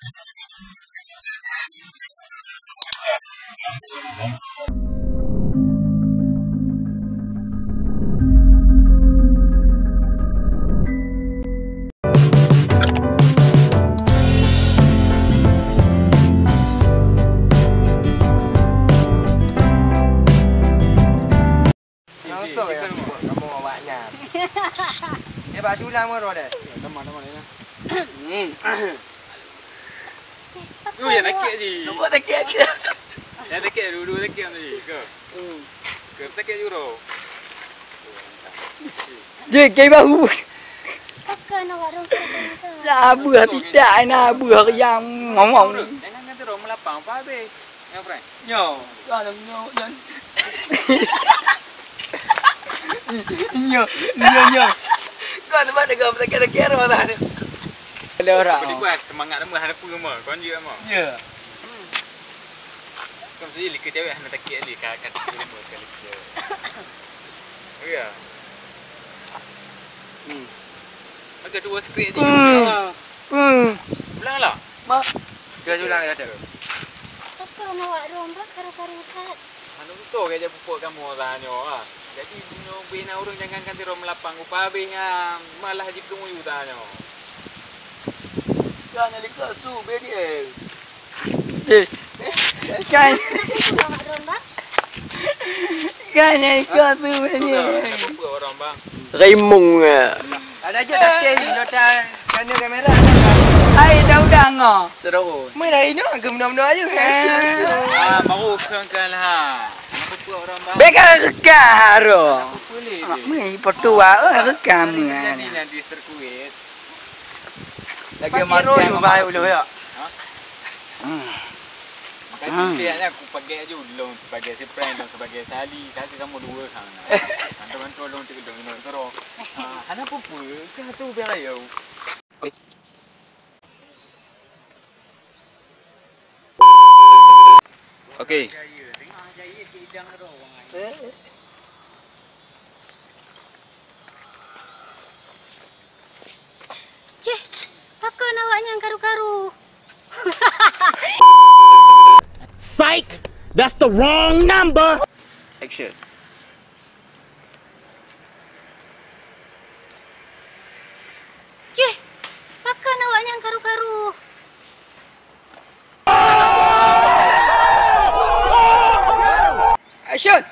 Langsung ya kamu awaknya. Baju lama dah. Teman-teman ini. Yang takik je. Nampak takik. Yang takik dulu takik tadi ke? Ke takik juro. Je, kai baru. Kakak nak warung Abu tidak nak abu yang ngomong ni. Jangan nanti rom lapang apa habis. Ngapa? Nyo, jangan nyo dan. Nyo. Kau nampak dah kau takik orang. Ada orang. Kau buat semangat nama hana pun mah. Kau je mah. Ya. Kau mesti lika cewek hana takik ni kat rumah kali dia. Ya. Agak dua skrip je. Ulanglah. Mak. Dia ulang ya dah. Kakak nak warung karu-karu kat. Anu tu ke je pupuk kamu tanyo ah. Jadi bunyo bina urang jangan kanti rom lapang upah habisnya malah haji kamu tanyo. Jangan lika su bedi. Kan. Warung bang. Kan lika su bedi. Apa orang bang? Raimung. Ada je tak teh nota kena kamera. Ai dah ngah. Terus. Mai ini ke mudah-mudah aja. Baru kan lah. Apa orang bang? Bekar karo. Boleh. Mai pertua rekam. Jadi nanti sirkuit. Lagi makan mai dulu ya. Makanya kayaknya aku pakai aja ulung sebagai si friend dan sebagai tali. Kasih kamu dua kan. Teman tolong tiga dong ini terus. Hana apa ke tu biar ayo. Okey. Cih, kakak nak awaknya yang karu-karu. Psych! That's the wrong number! Action. Cih, kakak nak awaknya yang karu-karu. Action.